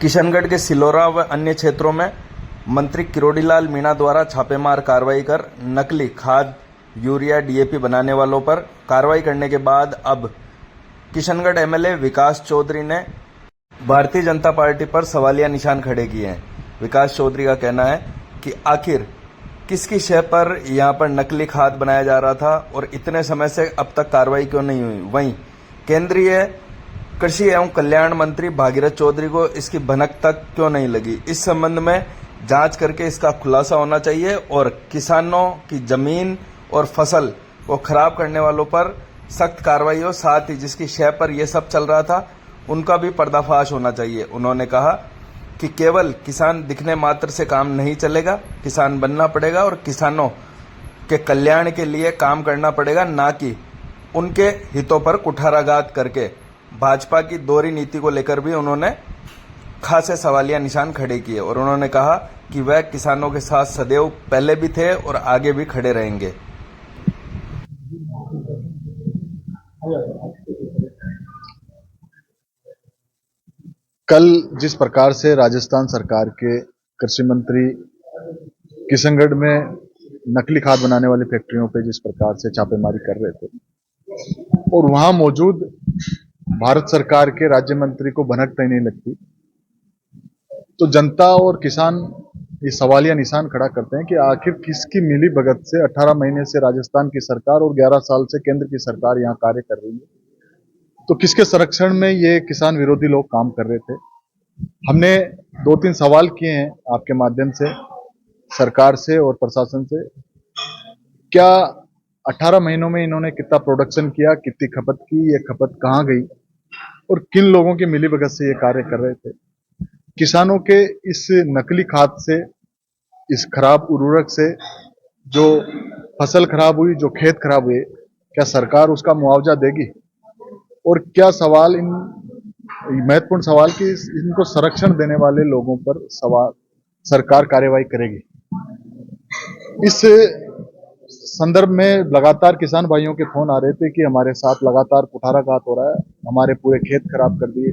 किशनगढ़ के सिलोरा व अन्य क्षेत्रों में मंत्री किरोड़ीलाल मीणा द्वारा छापेमार कार्रवाई कर नकली खाद, यूरिया, डीएपी बनाने वालों पर कार्रवाई करने के बाद अब किशनगढ़ एमएलए विकास चौधरी ने भारतीय जनता पार्टी पर सवालिया निशान खड़े किए हैं। विकास चौधरी का कहना है कि आखिर किसकी शय पर यहां पर नकली खाद बनाया जा रहा था और इतने समय से अब तक कार्रवाई क्यों नहीं हुई। वहीं केंद्रीय कृषि एवं कल्याण मंत्री भागीरथ चौधरी को इसकी भनक तक क्यों नहीं लगी। इस संबंध में जांच करके इसका खुलासा होना चाहिए और किसानों की जमीन और फसल को खराब करने वालों पर सख्त कार्रवाई हो, साथ ही जिसकी शय पर यह सब चल रहा था उनका भी पर्दाफाश होना चाहिए। उन्होंने कहा कि केवल किसान दिखने मात्र से काम नहीं चलेगा, किसान बनना पड़ेगा और किसानों के कल्याण के लिए काम करना पड़ेगा, ना कि उनके हितों पर कुठाराघात करके। भाजपा की दोहरी नीति को लेकर भी उन्होंने खासे सवालिया निशान खड़े किए और उन्होंने कहा कि वह किसानों के साथ सदैव पहले भी थे और आगे भी खड़े रहेंगे। कल जिस प्रकार से राजस्थान सरकार के कृषि मंत्री किशनगढ़ में नकली खाद बनाने वाली फैक्ट्रियों पे जिस प्रकार से छापेमारी कर रहे थे और वहां मौजूद भारत सरकार के राज्य मंत्री को भनक तक नहीं लगती, तो जनता और किसान ये सवालिया निशान खड़ा करते हैं कि आखिर किसकी मिली भगत से 18 महीने से राजस्थान की सरकार और 11 साल से केंद्र की सरकार यहां कार्य कर रही है, तो किसके संरक्षण में ये किसान विरोधी लोग काम कर रहे थे। हमने 2-3 सवाल किए हैं आपके माध्यम से सरकार से और प्रशासन से। क्या 18 महीनों में इन्होंने कितना प्रोडक्शन किया, कितनी खपत की, ये खपत कहां गई और किन लोगों की मिलीभगत से ये कार्य कर रहे थे। किसानों के इस नकली खाद से, इस खराब उर्वरक से जो फसल खराब हुई, जो खेत खराब हुए, क्या सरकार उसका मुआवजा देगी? और क्या सवाल इन महत्वपूर्ण सवाल कि इनको संरक्षण देने वाले लोगों पर सरकार कार्यवाही करेगी। इस संदर्भ में लगातार किसान भाइयों के फोन आ रहे थे कि हमारे साथ लगातार कुठाराघात हो रहा है, हमारे पूरे खेत खराब कर दिए,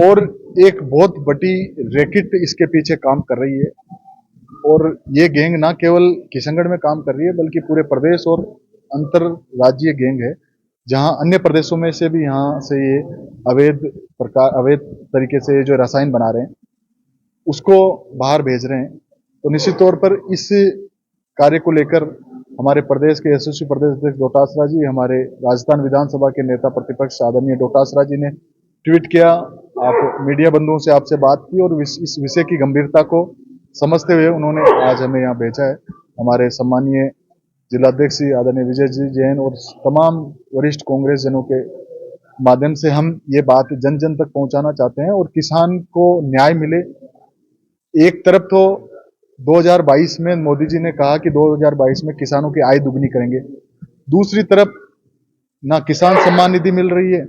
और एक बहुत बड़ी रैकेट इसके पीछे काम कर रही है। और ये गैंग ना केवल किशनगढ़ में काम कर रही है बल्कि पूरे प्रदेश और अंतर राज्यीय गैंग है, जहां अन्य प्रदेशों में से भी यहाँ से ये अवैध तरीके से जो रसायन बना रहे हैं उसको बाहर भेज रहे हैं। तो निश्चित तौर पर इस कार्य को लेकर हमारे प्रदेश के यशस्वी प्रदेश अध्यक्ष डोटासरा जी, हमारे राजस्थान विधानसभा के नेता प्रतिपक्ष आदरणीय डोटासरा जी ने ट्वीट किया, आप मीडिया बंधुओं से आपसे बात की और इस विषय की गंभीरता को समझते हुए उन्होंने आज हमें यहाँ भेजा है। हमारे सम्मानीय जिलाध्यक्ष आदरणीय विजय जी जैन और तमाम वरिष्ठ कांग्रेस जनों के माध्यम से हम ये बात जन जन तक पहुंचाना चाहते हैं और किसान को न्याय मिले। एक तरफ तो 2022 में मोदी जी ने कहा कि 2022 में किसानों की आय दुगनी करेंगे, दूसरी तरफ ना किसान सम्मान निधि मिल रही है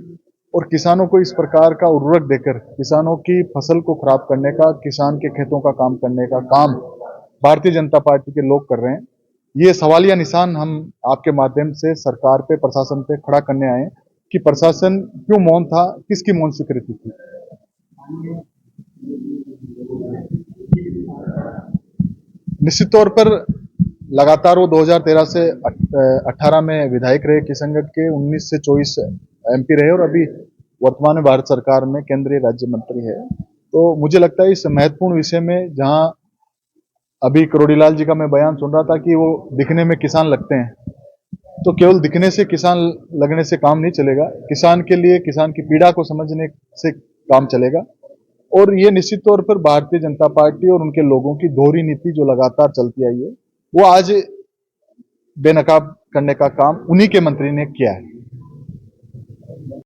और किसानों को इस प्रकार का उर्वरक देकर किसानों की फसल को खराब करने का, किसान के खेतों का काम करने का काम भारतीय जनता पार्टी के लोग कर रहे हैं। ये सवालिया निशान हम आपके माध्यम से सरकार पे, प्रशासन पे खड़ा करने आए कि प्रशासन क्यों मौन था, किसकी मौन स्वीकृति थी। निश्चित तौर पर लगातार वो 2013 से 18 में विधायक रहे किशनगढ़ के, 19 से 24 एमपी रहे और अभी वर्तमान में भारत सरकार में केंद्रीय राज्य मंत्री है। तो मुझे लगता है इस महत्वपूर्ण विषय में, जहां अभी किरोड़ीलाल जी का मैं बयान सुन रहा था कि वो दिखने में किसान लगते हैं, तो केवल दिखने से किसान लगने से काम नहीं चलेगा। किसान के लिए, किसान की पीड़ा को समझने से काम चलेगा। और ये निश्चित तौर पर भारतीय जनता पार्टी और उनके लोगों की दोहरी नीति जो लगातार चलती आई है, वो आज बेनकाब करने का काम उन्हीं के मंत्री ने किया है।